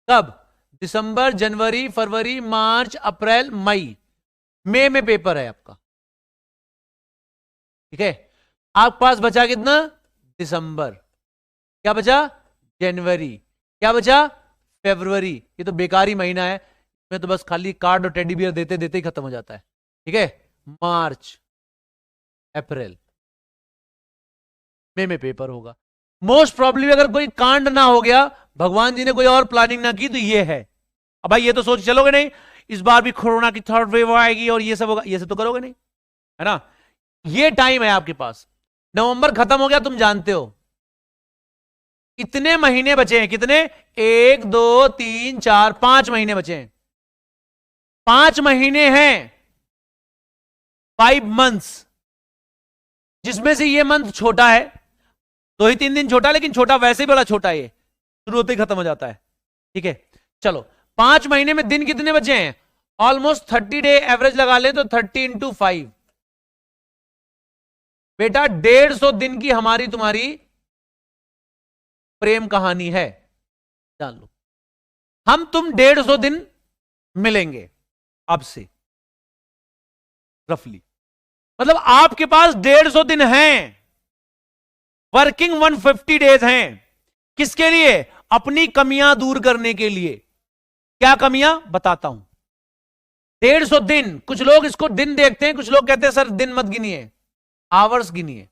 कब? दिसंबर, जनवरी, फरवरी, मार्च, अप्रैल, मई। मई में पेपर है आपका, ठीक है। आपके पास बचा कितना? दिसंबर। क्या बचा? जनवरी। क्या बचा? फरवरी। ये तो बेकारी महीना है, इसमें तो बस खाली कार्ड और टेडी बियर देते देते ही खत्म हो जाता है, ठीक है। मार्च, अप्रैल, मई में पेपर होगा। मोस्ट प्रॉब्लली अगर कोई कांड ना हो गया, भगवान जी ने कोई और प्लानिंग ना की, तो ये है। अब भाई ये तो सोच चलोगे नहीं इस बार भी कोरोना की थर्ड वेव आएगी और ये सब होगा, ये सब तो करोगे नहीं, है ना। ये टाइम है आपके पास। नवंबर खत्म हो गया, तुम जानते हो इतने महीने बचे हैं। कितने? 1 2 3 4 5 महीने बचे हैं। 5 महीने हैं, 5 मंथ्स, जिसमें से ये मंथ छोटा है, 2 ही 3 दिन छोटा, लेकिन छोटा वैसे भी बड़ा छोटा है, ये शुरू होते ही खत्म हो जाता है, ठीक है। चलो 5 महीने में दिन कितने बचे हैं? ऑलमोस्ट 30 डे एवरेज लगा ले तो 30 × 5, बेटा 150 दिन की हमारी तुम्हारी प्रेम कहानी है, जान लो। हम तुम 150 दिन मिलेंगे अब से, रफली। मतलब आपके पास 150 दिन हैं, वर्किंग 150 डेज हैं। किसके लिए? अपनी कमियां दूर करने के लिए। क्या कमियां? बताता हूं। 150 दिन, कुछ लोग इसको दिन देखते हैं, कुछ लोग कहते हैं सर दिन मत गिनिए, आवर्स गिनिए।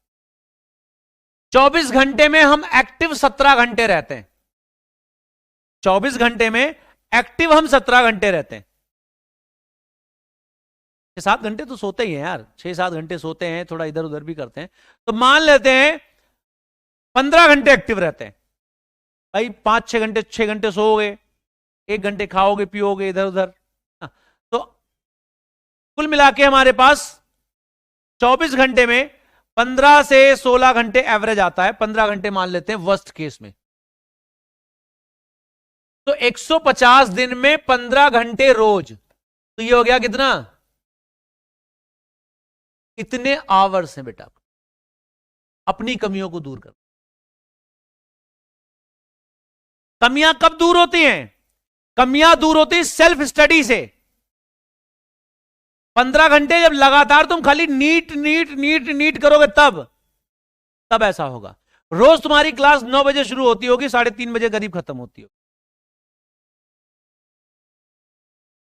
24 घंटे में हम एक्टिव 17 घंटे रहते हैं। 24 घंटे में एक्टिव हम 17 घंटे रहते हैं। 6-7 घंटे तो सोते ही हैं यार, 6-7 घंटे सोते हैं, थोड़ा इधर उधर भी करते हैं, तो मान लेते हैं 15 घंटे एक्टिव रहते हैं। भाई 5-6 घंटे, 6 घंटे सोओगे, 1 घंटे खाओगे पियोगे इधर उधर, तो कुल मिला के हमारे पास 24 घंटे में 15 से 16 घंटे एवरेज आता है। 15 घंटे मान लेते हैं वर्स्ट केस में, तो 150 दिन में 15 घंटे रोज, तो ये हो गया कितना? इतने आवर्स हैं बेटा अपनी कमियों को दूर कर। कमियां कब दूर होती हैं? कमियां दूर होती सेल्फ स्टडी से। 15 घंटे जब लगातार तुम खाली नीट नीट नीट नीट करोगे, तब ऐसा होगा। रोज तुम्हारी क्लास 9 बजे शुरू होती होगी, 3:30 बजे करीब खत्म होती होगी।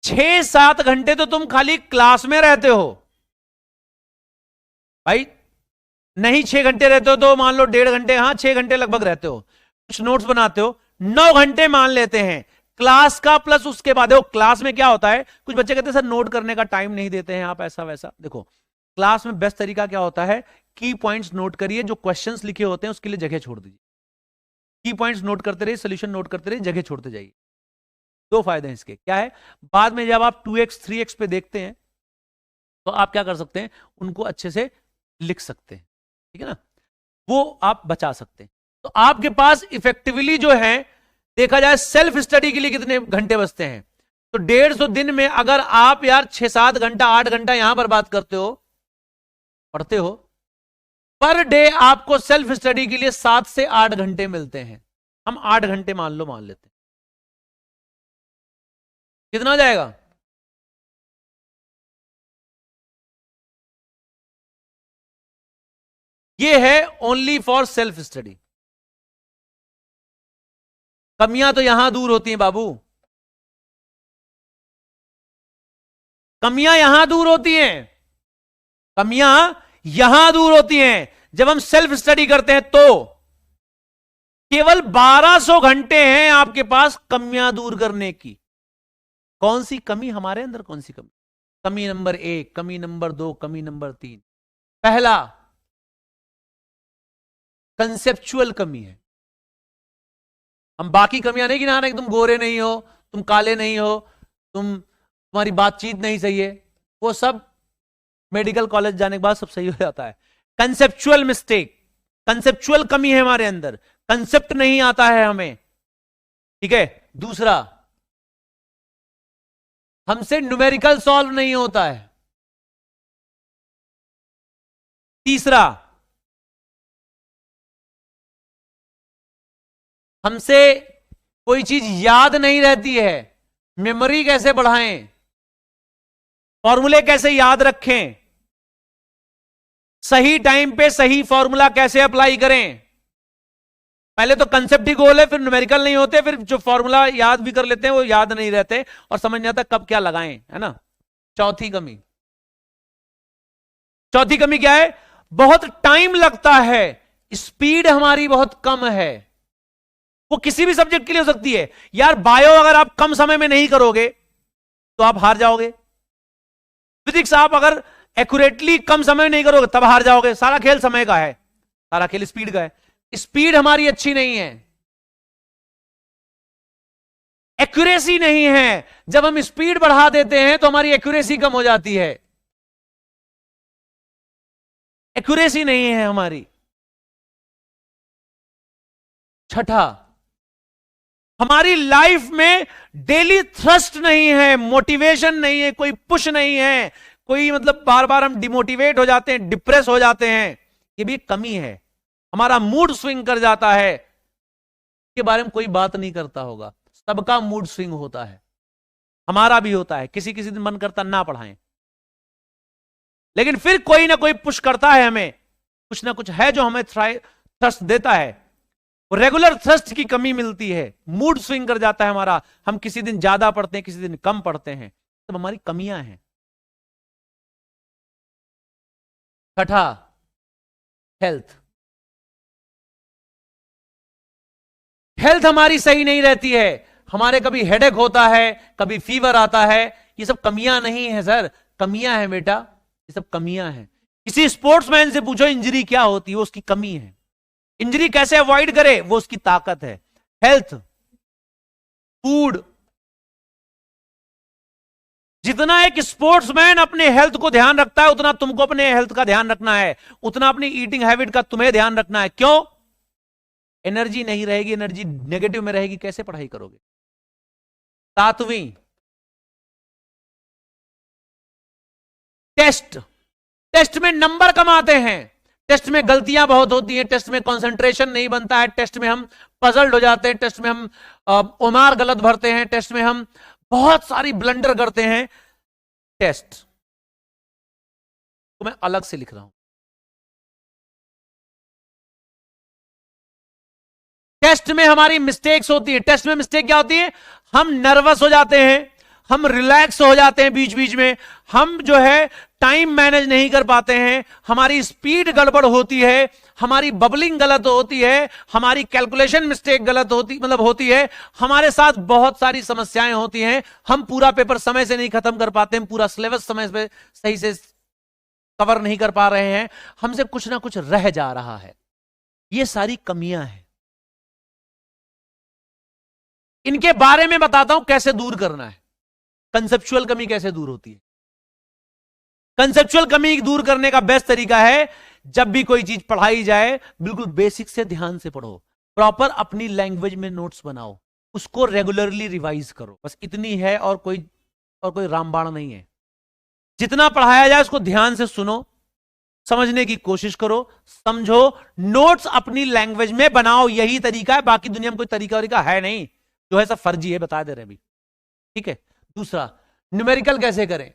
6-7 घंटे तो तुम खाली क्लास में रहते हो भाई। नहीं 6 घंटे रहते हो तो मान लो 1.5 घंटे, हाँ 6 घंटे लगभग रहते हो, कुछ नोट्स बनाते हो। 9 घंटे मान लेते हैं क्लास का, प्लस उसके बाद देखो क्लास में क्या होता है, कुछ बच्चे कहते हैं सर नोट करने का टाइम नहीं देते हैं आप, ऐसा वैसा। देखो क्लास में बेस्ट तरीका क्या होता है, की पॉइंट्स नोट करिए, जो क्वेश्चंस लिखे होते हैं उसके लिए जगह छोड़ दीजिए। की पॉइंट्स नोट करते रहिए, सोल्यूशन नोट करते रहिए, जगह छोड़ते जाइए। 2 फायदे हैं इसके। क्या है? बाद में जब आप 2x 3x पे देखते हैं तो आप क्या कर सकते हैं, उनको अच्छे से लिख सकते हैं, ठीक है ना, वो आप बचा सकते हैं। तो आपके पास इफेक्टिवली जो है देखा जाए सेल्फ स्टडी के लिए कितने घंटे बचते हैं, तो 150 दिन में अगर आप यार 6-7 घंटा 8 घंटा यहां पर बात करते हो, पढ़ते हो, पर डे आपको सेल्फ स्टडी के लिए 7 से 8 घंटे मिलते हैं। हम 8 घंटे मान लेते हैं, कितना हो जाएगा? ये है ओनली फॉर सेल्फ स्टडी। कमियां तो यहां दूर होती हैं बाबू, कमियां यहां दूर होती हैं, कमियां यहां दूर होती हैं जब हम सेल्फ स्टडी करते हैं। तो केवल 1200 घंटे हैं आपके पास कमियां दूर करने की। कौन सी कमी हमारे अंदर, कौन सी कमी? कमी नंबर 1, कमी नंबर 2, कमी नंबर 3। पहला कंसेप्चुअल कमी है। हम बाकी कमियां नहीं गिना रहे, तुम गोरे नहीं हो, तुम काले नहीं हो, तुम्हारी बातचीत नहीं सही है, वो सब मेडिकल कॉलेज जाने के बाद सब सही हो जाता है। कंसेप्चुअल मिस्टेक, कंसेप्चुअल कमी है हमारे अंदर, कंसेप्ट नहीं आता है हमें, ठीक है। दूसरा, हमसे न्यूमेरिकल सॉल्व नहीं होता है। तीसरा, हमसे कोई चीज याद नहीं रहती है, मेमोरी कैसे बढ़ाएं, फॉर्मूले कैसे याद रखें, सही टाइम पे सही फॉर्मूला कैसे अप्लाई करें। पहले तो कंसेप्ट ही गोल है, फिर न्यूमेरिकल नहीं होते, फिर जो फॉर्मूला याद भी कर लेते हैं वो याद नहीं रहते और समझ नहीं आता कब क्या लगाएं, है ना। चौथी कमी, चौथी कमी क्या है? बहुत टाइम लगता है, स्पीड हमारी बहुत कम है। वो किसी भी सब्जेक्ट के लिए हो सकती है यार। बायो अगर आप कम समय में नहीं करोगे तो आप हार जाओगे। फिजिक्स आप अगर एक्यूरेटली कम समय में नहीं करोगे तब हार जाओगे। सारा खेल समय का है, सारा खेल स्पीड का है। स्पीड हमारी अच्छी नहीं है, एक्यूरेसी नहीं है। जब हम स्पीड बढ़ा देते हैं तो हमारी एक्यूरेसी कम हो जाती है, एक्यूरेसी नहीं है हमारी। छठा, हमारी लाइफ में डेली थ्रस्ट नहीं है, मोटिवेशन नहीं है, कोई पुश नहीं है, कोई मतलब बार बार हम डिमोटिवेट हो जाते हैं, डिप्रेस हो जाते हैं। ये भी एक कमी है। हमारा मूड स्विंग कर जाता है, इसके बारे में कोई बात नहीं करता होगा। सबका मूड स्विंग होता है, हमारा भी होता है। किसी किसी दिन मन करता ना पढ़ाएं, लेकिन फिर कोई ना कोई पुश करता है हमें, कुछ ना कुछ है जो हमें थ्रस्ट देता है। रेगुलर थ्रस्ट की कमी मिलती है, मूड स्विंग कर जाता है हमारा। हम किसी दिन ज्यादा पढ़ते हैं, किसी दिन कम पढ़ते हैं, तब हमारी कमियां हैं। छठा, हेल्थ। हेल्थ हमारी सही नहीं रहती है। हमारे कभी हेडेक होता है, कभी फीवर आता है। ये सब कमियां नहीं है सर, कमियां हैं बेटा, ये सब कमियां हैं। किसी स्पोर्ट्समैन से पूछो इंजरी क्या होती है, वो उसकी कमी है। इंजरी कैसे अवॉइड करे, वो उसकी ताकत है। Health, food. जितना एक स्पोर्ट्समैन अपने हेल्थ को ध्यान रखता है, उतना तुमको अपने हेल्थ का ध्यान रखना है, उतना अपनी ईटिंग हैबिट का तुम्हें ध्यान रखना है। क्यों? एनर्जी नहीं रहेगी, एनर्जी नेगेटिव में रहेगी, कैसे पढ़ाई करोगे? सातवीं, टेस्ट। टेस्ट में नंबर कम आते हैं, टेस्ट में गलतियां बहुत होती हैं, टेस्ट में कंसंट्रेशन नहीं बनता है, टेस्ट में हम पजल्ड हो जाते हैं, टेस्ट में हम ओमार गलत भरते हैं, टेस्ट में हम बहुत सारी ब्लंडर करते हैं। टेस्ट तो मैं अलग से लिख रहा हूं। टेस्ट में हमारी मिस्टेक्स होती है। टेस्ट में मिस्टेक क्या होती है? हम नर्वस हो जाते हैं, हम रिलैक्स हो जाते हैं बीच बीच में, हम जो है टाइम मैनेज नहीं कर पाते हैं, हमारी स्पीड गड़बड़ होती है, हमारी बबलिंग गलत होती है, हमारी कैलकुलेशन मिस्टेक गलत होती है, हमारे साथ बहुत सारी समस्याएं होती हैं। हम पूरा पेपर समय से नहीं खत्म कर पाते हैं, पूरा सिलेबस समय पे सही से कवर नहीं कर पा रहे हैं, हमसे कुछ ना कुछ रह जा रहा है। ये सारी कमियां हैं। इनके बारे में बताता हूं कैसे दूर करना है। कंसेप्चुअल कमी कैसे दूर होती है? कंसेप्चुअल कमी दूर करने का बेस्ट तरीका है, जब भी कोई चीज पढ़ाई जाए बिल्कुल बेसिक से ध्यान से पढ़ो, प्रॉपर अपनी लैंग्वेज में नोट्स बनाओ, उसको रेगुलरली रिवाइज करो। बस इतनी है, और कोई रामबाण नहीं है। जितना पढ़ाया जाए उसको ध्यान से सुनो, समझने की कोशिश करो, समझो, नोट्स अपनी लैंग्वेज में बनाओ। यही तरीका है, बाकी दुनिया में कोई तरीका है नहीं, जो है सब फर्जी है, बता दे रहे अभी। ठीक है। दूसरा, न्यूमेरिकल कैसे करें?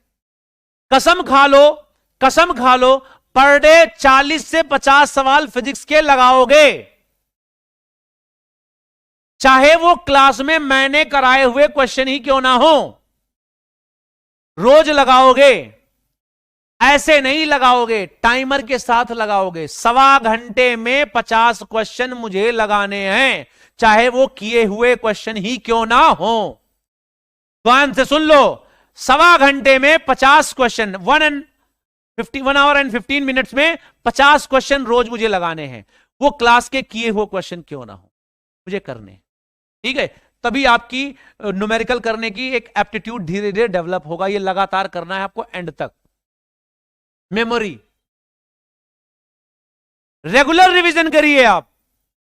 कसम खा लो पर डे 40 से 50 सवाल फिजिक्स के लगाओगे, चाहे वो क्लास में मैंने कराए हुए क्वेश्चन ही क्यों ना हो। रोज लगाओगे, ऐसे नहीं लगाओगे, टाइमर के साथ लगाओगे। 1.25 घंटे में 50 क्वेश्चन मुझे लगाने हैं, चाहे वो किए हुए क्वेश्चन ही क्यों ना हो। ध्यान से सुन लो, 1.25 घंटे में 50 क्वेश्चन, 1 आवर एंड 15 मिनट्स में 50 क्वेश्चन रोज मुझे लगाने हैं। वो क्लास के किए हुए क्वेश्चन क्यों ना हो, मुझे करने। ठीक है, तभी आपकी न्यूमेरिकल करने की एक एप्टीट्यूड धीरे धीरे डेवलप होगा। ये लगातार करना है आपको एंड तक। मेमोरी, रेगुलर रिवीजन करिए आप।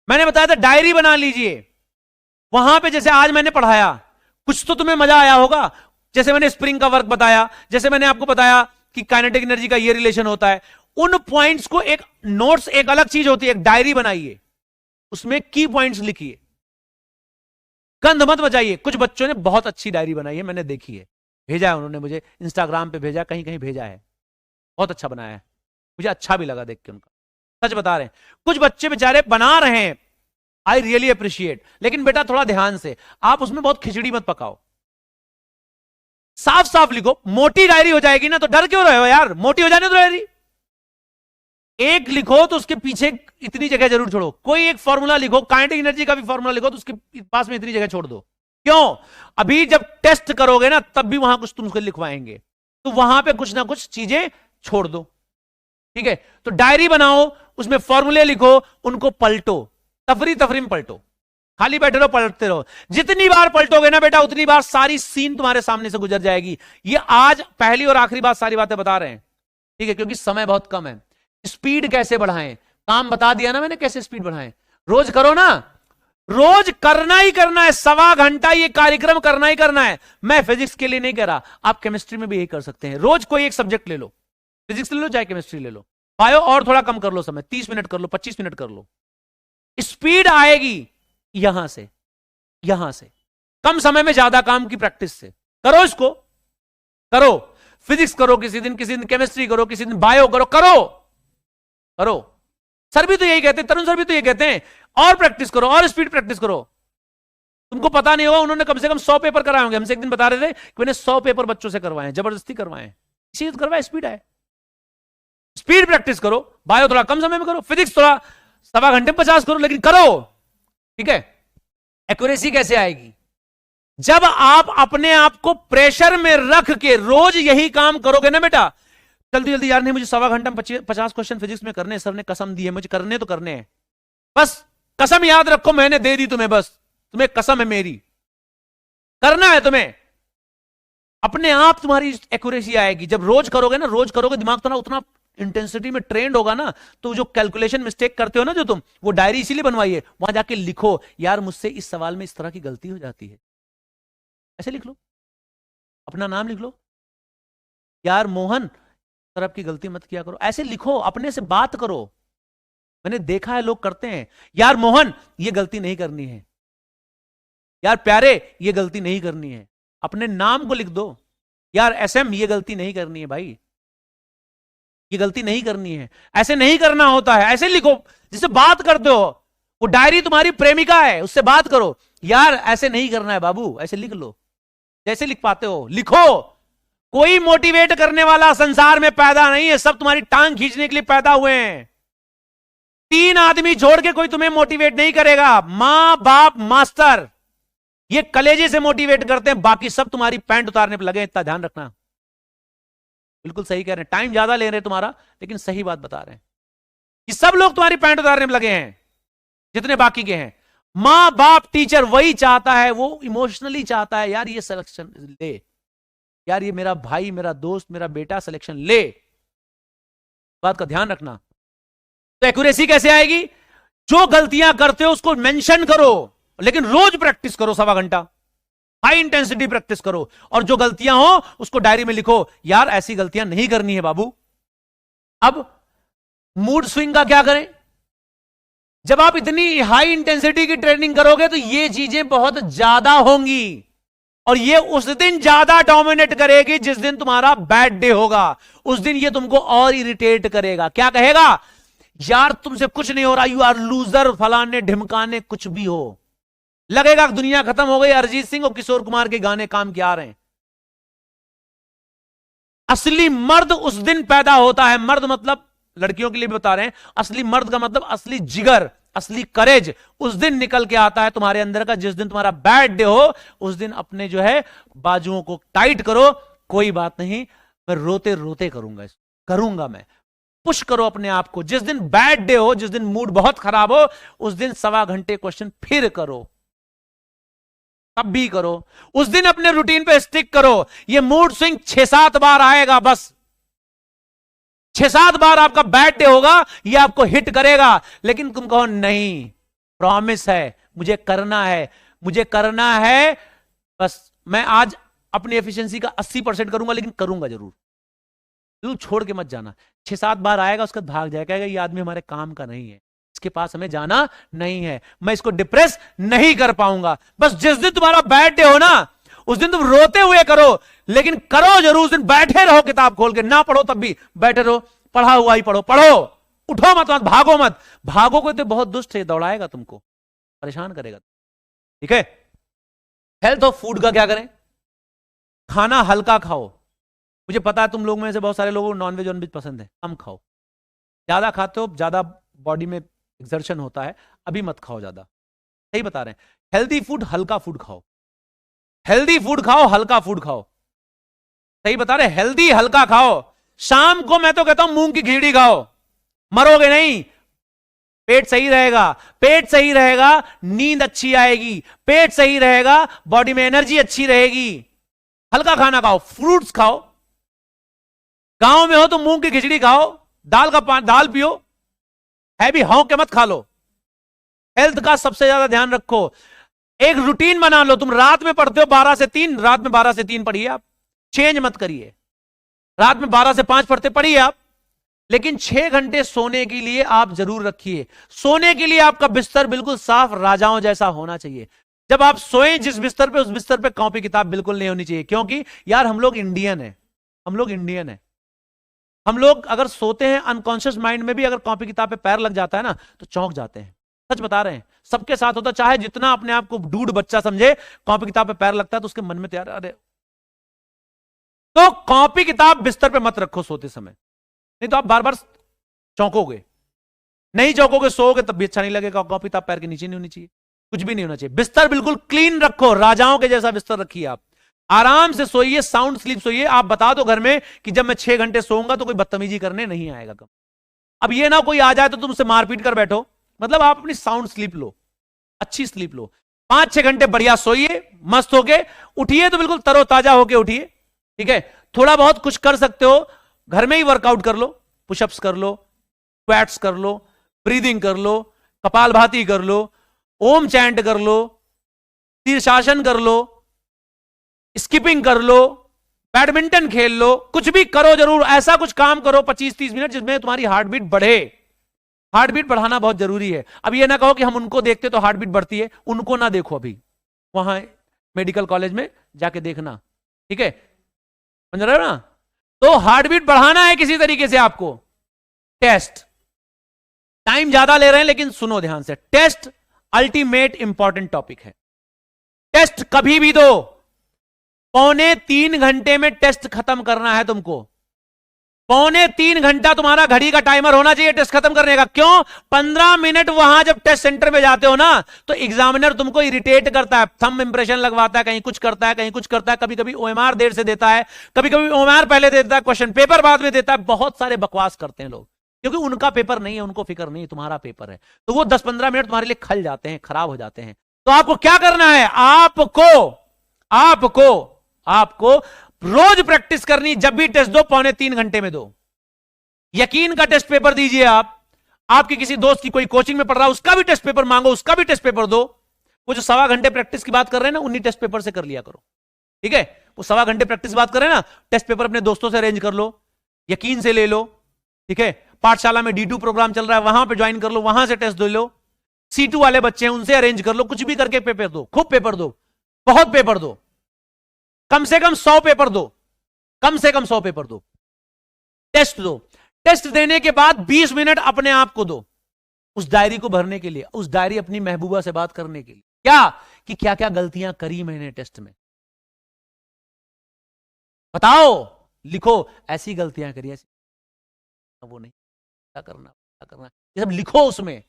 मैंने बताया था डायरी बना लीजिए, वहां पे जैसे आज मैंने पढ़ाया, कुछ तो तुम्हें मजा आया होगा। जैसे मैंने स्प्रिंग का वर्क बताया, जैसे मैंने आपको बताया कि काइनेटिक एनर्जी का ये रिलेशन होता है, उन पॉइंट्स को, एक नोट्स एक अलग चीज होती है, एक डायरी बनाइए, उसमें की पॉइंट्स लिखिए। गंद मत बजाइए। कुछ बच्चों ने बहुत अच्छी डायरी बनाई है, मैंने देखी है, भेजा है उन्होंने मुझे, इंस्टाग्राम पे भेजा, कहीं कहीं भेजा है, बहुत अच्छा बनाया है, मुझे अच्छा भी लगा देख के उनका, सच बता रहे हैं। कुछ बच्चे बेचारे बना रहे हैं, आई रियली अप्रिशिएट, लेकिन बेटा थोड़ा ध्यान से, आप उसमें बहुत खिचड़ी मत पकाओ, साफ साफ लिखो। मोटी डायरी हो जाएगी ना, तो डर क्यों रहे हो यार, मोटी हो जाने दो डायरी। एक लिखो तो उसके पीछे इतनी जगह जरूर छोड़ो। कोई एक फॉर्मूला लिखो, काइनेटिक एनर्जी का भी फॉर्मूला लिखो, तो उसके पास में इतनी जगह छोड़ दो। क्यों? अभी जब टेस्ट करोगे ना, तब भी वहां कुछ तुमको लिखवाएंगे, तो वहां पे कुछ ना कुछ चीजें छोड़ दो, ठीक है? तो डायरी बनाओ, उसमें फॉर्मूले लिखो, उनको पलटो, तफरी तफरी में पलटो, खाली बैठे रहो पलटते रहो। जितनी बार पलटोगे ना बेटा, उतनी बार सारी सीन तुम्हारे सामने से गुजर जाएगी। ये आज पहली और आखिरी बात, सारी बातें बता रहे हैं, ठीक है? क्योंकि समय बहुत कम है। स्पीड कैसे बढ़ाएं, काम बता दिया ना मैंने, कैसे स्पीड बढ़ाएं। रोज करो ना, रोज करना ही करना है, 1.25 घंटा ये कार्यक्रम करना ही करना है। मैं फिजिक्स के लिए नहीं कह रहा, आप केमिस्ट्री में भी यही कर सकते हैं। रोज कोई एक सब्जेक्ट ले लो, फिजिक्स ले लो चाहे केमिस्ट्री ले लो, बायो और थोड़ा कम कर लो समय, 30 मिनट कर लो, 25 मिनट कर लो। स्पीड आएगी यहां से, यहां से, कम समय में ज्यादा काम की प्रैक्टिस से। करो इसको, करो, फिजिक्स करो किसी दिन केमिस्ट्री करो, किसी दिन बायो करो, करो करो। सर भी तो यही कहते हैं, तरुण सर भी तो यही कहते हैं, और प्रैक्टिस करो, और स्पीड प्रैक्टिस करो। तुमको पता नहीं होगा, उन्होंने कम से कम 100 पेपर कराए होंगे। हमसे एक दिन बता रहे थे कि मैंने 100 पेपर बच्चों से करवाए, जबरदस्ती करवाए, इसी करवाए, स्पीड है। स्पीड प्रैक्टिस करो, बायो थोड़ा कम समय में करो, फिजिक्स थोड़ा 1.25 घंटे में 50 करो, लेकिन करो, ठीक है? एक्यूरेसी कैसे आएगी? जब आप अपने आप को प्रेशर में रख के रोज यही काम करोगे ना बेटा, जल्दी जल्दी यार, नहीं मुझे 1.25 घंटा में 50 क्वेश्चन फिजिक्स में करने, सर ने कसम दी है मुझे करने, तो करने हैं, बस कसम याद रखो, मैंने दे दी तुम्हें, बस तुम्हें कसम है मेरी, करना है तुम्हें। अपने आप तुम्हारी एक्यूरेसी आएगी जब रोज करोगे ना, रोज करोगे, दिमाग तुम्हारा उतना इंटेंसिटी में ट्रेंड होगा ना, तो जो कैलकुलेशन मिस्टेक करते हो ना जो तुम, वो डायरी इसीलिए बनवाई है, वहां जाके लिखो, यार मुझसे इस सवाल में इस तरह की गलती हो जाती है, ऐसे लिख लो, अपना नाम लिख लो, यार मोहन सर आपकी गलती मत किया करो, ऐसे लिखो, अपने से बात करो। मैंने देखा है लोग करते हैं, यार मोहन ये गलती नहीं करनी है, यार प्यारे ये गलती नहीं करनी है, अपने नाम को लिख दो, यार एसएम ये गलती नहीं करनी है भाई, ये गलती नहीं करनी है, ऐसे नहीं करना होता है, ऐसे लिखो, जिससे बात करते हो। वो डायरी तुम्हारी प्रेमिका है, उससे बात करो, यार ऐसे नहीं करना है बाबू, ऐसे लिख लो, जैसे लिख पाते हो लिखो। कोई मोटिवेट करने वाला संसार में पैदा नहीं है, सब तुम्हारी टांग खींचने के लिए पैदा हुए हैं। 3 आदमी छोड़ के कोई तुम्हें मोटिवेट नहीं करेगा, मां बाप मास्टर, ये कलेजे से मोटिवेट करते हैं, बाकी सब तुम्हारी पैंट उतारने पर लगे, इतना ध्यान रखना। बिल्कुल सही कह रहे हैं, टाइम ज्यादा ले रहे हैं तुम्हारा, लेकिन सही बात बता रहे हैं कि सब लोग तुम्हारी पैंट उतारने में लगे हैं, जितने बाकी के हैं। मां बाप टीचर वही चाहता है, वो इमोशनली चाहता है, यार ये सिलेक्शन ले, यार ये मेरा भाई, मेरा दोस्त, मेरा बेटा सिलेक्शन ले, बात का ध्यान रखना। तो एक्यूरेसी कैसे आएगी? जो गलतियां करते हो उसको मेंशन करो, लेकिन रोज प्रैक्टिस करो, 1.25 घंटा हाई इंटेंसिटी प्रैक्टिस करो, और जो गलतियां हो उसको डायरी में लिखो, यार ऐसी गलतियां नहीं करनी है बाबू। अब मूड स्विंग का क्या करें? जब आप इतनी हाई इंटेंसिटी की ट्रेनिंग करोगे तो ये चीजें बहुत ज्यादा होंगी, और ये उस दिन ज्यादा डोमिनेट करेगी जिस दिन तुम्हारा बैड डे होगा। उस दिन ये तुमको और इरिटेट करेगा। क्या कहेगा? यार तुमसे कुछ नहीं हो रहा, यू आर लूजर, फलाने ढिमकाने, कुछ भी हो, लगेगा दुनिया खत्म हो गई, अरिजीत सिंह और किशोर कुमार के गाने काम क्या आ रहे हैं। असली मर्द उस दिन पैदा होता है, मर्द मतलब लड़कियों के लिए भी बता रहे हैं, असली मर्द का मतलब असली जिगर, असली करेज उस दिन निकल के आता है तुम्हारे अंदर का, जिस दिन तुम्हारा बैड डे हो। उस दिन अपने जो है बाजुओं को टाइट करो, कोई बात नहीं, मैं रोते रोते करूंगा, करूंगा मैं, पुश करो अपने आप को। जिस दिन बैड डे हो, जिस दिन मूड बहुत खराब हो, उस दिन 1.25 घंटे क्वेश्चन फिर करो, तब भी करो। उस दिन अपने रूटीन पे स्टिक करो। ये मूड स्विंग 6-7 बार आएगा, बस 6-7 बार आपका बैड डे होगा, ये आपको हिट करेगा, लेकिन तुम कहो नहीं, प्रॉमिस है, मुझे करना है, मुझे करना है, बस मैं आज अपनी एफिशिएंसी का 80% करूंगा, लेकिन करूंगा जरूर। तू छोड़ के मत जाना। 6-7 बार आएगा, उसका भाग जाएगा, ये आदमी हमारे काम का नहीं है, इसके पास हमें जाना नहीं है, मैं इसको डिप्रेस नहीं कर पाऊंगा। बस जिस दिन तुम्हारा बैड डे हो ना, उस दिन तुम रोते हुए करो, लेकिन करो जरूर। उस दिन बैठे रहो किताब खोल के, ना पढ़ो तब भी बैठे रहो, पढ़ा हुआ ही पढ़ो, पढ़ो, उठो मत, भागो मत। भागोगे तो बहुत दुष्ट है, दौड़ाएगा तुमको, परेशान करेगा। ठीक है। हेल्थ ऑफ फूड का क्या करें? खाना हल्का खाओ। मुझे पता है तुम लोग में से बहुत सारे लोगों को नॉनवेज वॉनवेज पसंद है, कम खाओ। ज्यादा खाते हो ज्यादा बॉडी में एक्सर्शन होता है, अभी मत खाओ ज्यादा। सही बता रहे हैं। हेल्दी फूड, हल्का फूड खाओ। हेल्दी फूड खाओ, हल्का फूड खाओ। सही बता रहे, हेल्दी हल्का खाओ। शाम को मैं तो कहता हूं मूंग की खिचड़ी खाओ, मरोगे नहीं। पेट सही रहेगा, पेट सही रहेगा, नींद अच्छी आएगी, पेट सही रहेगा, बॉडी में एनर्जी अच्छी रहेगी। हल्का खाना खाओ, फ्रूट्स खाओ। गांव में हो तो मूंग की खिचड़ी खाओ, दाल पियो, हैवी हौं के मत खा लो। हेल्थ का सबसे ज्यादा ध्यान रखो। एक रूटीन बना लो। तुम रात में पढ़ते हो 12 से 3, रात में 12 से 3 पढ़िए आप, चेंज मत करिए। रात में 12 से 5 पढ़ते पढ़िए आप, लेकिन 6 घंटे सोने के लिए आप जरूर रखिए। सोने के लिए आपका बिस्तर बिल्कुल साफ राजाओं जैसा होना चाहिए। जब आप सोएं जिस बिस्तर पे, उस बिस्तर पे कॉपी किताब बिल्कुल नहीं होनी चाहिए। क्योंकि यार हम लोग इंडियन है, हम लोग इंडियन है। हम लोग अगर सोते हैं अनकॉन्शियस माइंड में भी अगर कॉपी किताब पे पैर लग जाता है ना तो चौंक जाते हैं। सच बता रहे हैं, सबके साथ होता। चाहे जितना अपने आप को डूड बच्चा समझे, कॉपी किताब पे पैर लगता है तो उसके मन में तैयार, अरे। तो कॉपी किताब बिस्तर पे मत रखो सोते समय, नहीं तो आप बार बार चौंकोगे। नहीं चौंकोगे, सोओगे तब भी अच्छा नहीं लगेगा। कॉपी किताब पैर के नीचे नहीं होनी चाहिए, कुछ भी नहीं होना चाहिए। बिस्तर बिल्कुल क्लीन रखो, राजाओं के जैसा बिस्तर रखिए आप। आराम से सोइए, साउंड स्लीप सोइए। आप बता दो घर में कि जब मैं 6 घंटे सोऊंगा तो कोई बदतमीजी करने नहीं आएगा कब। अब ये ना कोई आ जाए तो तुमसे मारपीट कर बैठो। मतलब आप अपनी साउंड स्लीप लो, अच्छी स्लीप लो। 5-6 घंटे बढ़िया सोइए, मस्त होके उठिए तो बिल्कुल तरोताजा होके उठिए। ठीक है। थोड़ा बहुत कुछ कर सकते हो, घर में ही वर्कआउट कर लो, पुशअप्स कर लो, स्क्वैट्स कर लो, ब्रीदिंग कर लो, कपालभाति कर लो, ओम चैंट कर लो, शीर्षासन कर लो, स्किपिंग कर लो, बैडमिंटन खेल लो, कुछ भी करो जरूर। ऐसा कुछ काम करो 25-30 मिनट जिसमें तुम्हारी हार्ट बीट बढ़े। हार्ट बीट बढ़ाना बहुत जरूरी है। अब ये ना कहो कि हम उनको देखते तो हार्ट बीट बढ़ती है, उनको ना देखो। अभी वहां मेडिकल कॉलेज में जाके देखना। ठीक है, समझ रहे हो ना? तो हार्ट बीट बढ़ाना है किसी तरीके से आपको। टेस्ट टाइम ज्यादा ले रहे हैं लेकिन सुनो ध्यान से। टेस्ट अल्टीमेट इंपॉर्टेंट टॉपिक है। टेस्ट कभी भी दो, 2.25 घंटे में टेस्ट खत्म करना है तुमको। 2.25 घंटा तुम्हारा घड़ी का टाइमर होना चाहिए टेस्ट खत्म करने का। क्यों? 15 मिनट वहां जब टेस्ट सेंटर में जाते हो ना तो एग्जामिनर तुमको इरिटेट करता है, थंब इंप्रेशन लगवाता है, कहीं कुछ करता है, कहीं कुछ करता है। कभी कभी ओएमआर देर से देता है, कभी कभी ओएमआर पहले देता है, क्वेश्चन पेपर बाद में देता है। बहुत सारे बकवास करते हैं लोग, क्योंकि उनका पेपर नहीं है, उनको फिक्र नहीं है, तुम्हारा पेपर है। तो वो 10-15 मिनट तुम्हारे लिए खल जाते हैं, खराब हो जाते हैं। तो आपको क्या करना है? आपको रोज प्रैक्टिस करनी। जब भी टेस्ट दो 2.25 घंटे में दो। यकीन का टेस्ट पेपर दीजिए आप। आपके किसी दोस्त की कोई कोचिंग में पढ़ रहा है, उसका भी टेस्ट पेपर मांगो, उसका भी टेस्ट पेपर दो। वो जो 1.25 घंटे प्रैक्टिस की बात कर रहे हैं ना, उन्हीं टेस्ट पेपर से कर लिया करो। ठीक है, वो 1.25 घंटे प्रैक्टिस बात कर रहे हैं ना, टेस्ट पेपर अपने दोस्तों से अरेंज कर लो, यकीन से ले लो। ठीक है, पाठशाला में D2 प्रोग्राम चल रहा है, वहां पे ज्वाइन कर लो, वहां से टेस्ट दे लो। C2 वाले बच्चे हैं, उनसे अरेंज कर लो। कुछ भी करके पेपर दो, खूब पेपर दो, बहुत पेपर दो, कम से कम 100 पेपर दो, कम से कम 100 पेपर दो। टेस्ट दो। टेस्ट देने के बाद 20 मिनट अपने आप को दो उस डायरी को भरने के लिए, उस डायरी अपनी महबूबा से बात करने के लिए। क्या कि क्या क्या गलतियां करी मैंने टेस्ट में, बताओ, लिखो। ऐसी गलतियां करी, ऐसी वो नहीं, क्या करना, ये सब लिखो उसमें।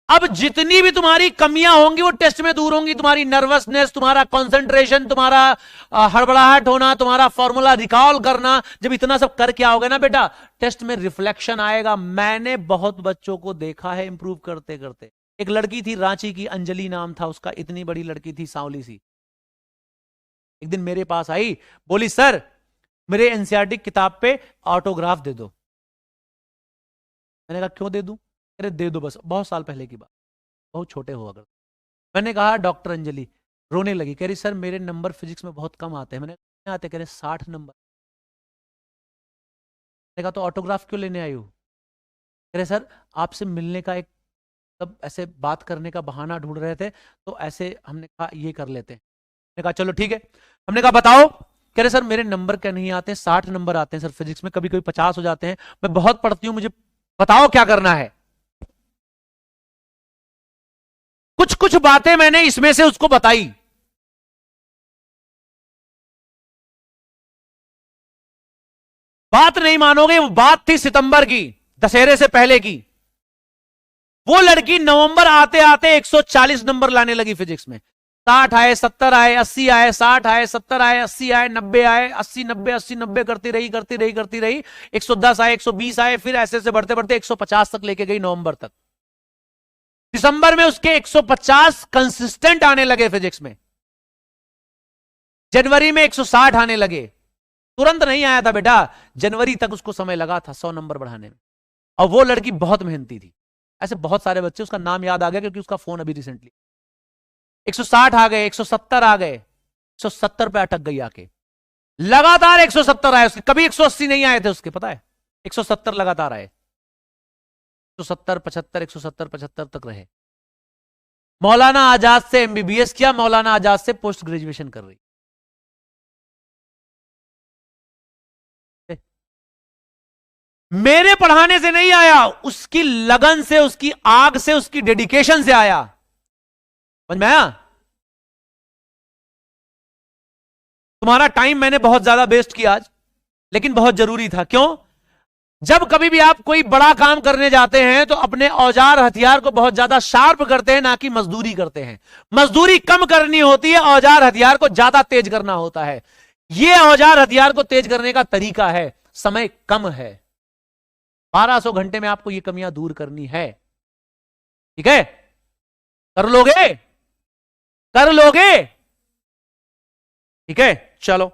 अब जितनी भी तुम्हारी कमियां होंगी वो टेस्ट में दूर होंगी। तुम्हारी नर्वसनेस, तुम्हारा कंसंट्रेशन, तुम्हारा हड़बड़ाहट होना, तुम्हारा फॉर्मूला रिकॉल करना, जब इतना सब करके आओगे ना बेटा, टेस्ट में रिफ्लेक्शन आएगा। मैंने बहुत बच्चों को देखा है इंप्रूव करते करते। एक लड़की थी रांची की, अंजलि नाम था उसका, इतनी बड़ी लड़की थी, सांवली सी। एक दिन मेरे पास आई, बोली सर मेरे एनसीईआरटी किताब पे ऑटोग्राफ दे दो। मैंने कहा क्यों दे दूं? अरे दे दो बस, बहुत साल पहले की बात, बहुत छोटे हो अगर। मैंने कहा डॉक्टर अंजलि, रोने लगी, कह रही सर मेरे नंबर फिजिक्स में बहुत कम आते हैं। मैंने आते, कह रहे 60 नंबर। मैंने कहा तो ऑटोग्राफ क्यों लेने आई हो? कह रहे सर आपसे मिलने का एक तब ऐसे बात करने का बहाना ढूंढ रहे थे, तो ऐसे हमने कहा ये कर लेते हैं। हमने कहा चलो ठीक है। हमने कहा बताओ। कह रहे सर मेरे नंबर क्या नहीं आते, 60 नंबर आते हैं सर फिजिक्स में, कभी कभी 50 हो जाते हैं, मैं बहुत पढ़ती हूं, मुझे बताओ क्या करना है। कुछ कुछ बातें मैंने इसमें से उसको बताई। बात नहीं मानोगे, वो बात थी सितंबर की, दशहरे से पहले की। वो लड़की नवंबर आते आते 140 नंबर लाने लगी फिजिक्स में। 60 आए, 70 आए, 80 आए, 60 आए, 70 आए, 80 आए, 90 आए, 80 90 80 90 करती रही करती रही करती रही। 110 आए, 120 आए, फिर ऐसे ऐसे बढ़ते बढ़ते 150 तक लेके गई नवंबर तक। दिसंबर में उसके 150 कंसिस्टेंट आने लगे फिजिक्स में। जनवरी में 160 आने लगे। तुरंत नहीं आया था बेटा, जनवरी तक उसको समय लगा था 100 नंबर बढ़ाने में। और वो लड़की बहुत मेहनती थी। ऐसे बहुत सारे बच्चे, उसका नाम याद आ गया क्योंकि उसका फोन अभी रिसेंटली। 160 आ गए, 170 आ गए, 170 पे अटक गई आके। लगातार 170 आए उसके, कभी 180 नहीं आए थे उसके, पता है। 170 लगातार आए, 170 75 170 75 तक रहे। मौलाना आजाद से एमबीबीएस किया, मौलाना आजाद से पोस्ट ग्रेजुएशन कर रही। मेरे पढ़ाने से नहीं आया, उसकी लगन से, उसकी आग से, उसकी डेडिकेशन से आया। समझ में आया? तुम्हारा टाइम मैंने बहुत ज्यादा वेस्ट किया आज, लेकिन बहुत जरूरी था। क्यों? जब कभी भी आप कोई बड़ा काम करने जाते हैं तो अपने औजार हथियार को बहुत ज्यादा शार्प करते हैं, ना कि मजदूरी करते हैं। मजदूरी कम करनी होती है, औजार हथियार को ज्यादा तेज करना होता है। यह औजार हथियार को तेज करने का तरीका है। समय कम है, 1200 घंटे में आपको ये कमियां दूर करनी है। ठीक है? कर लोगे? कर लोगे? ठीक है, चलो।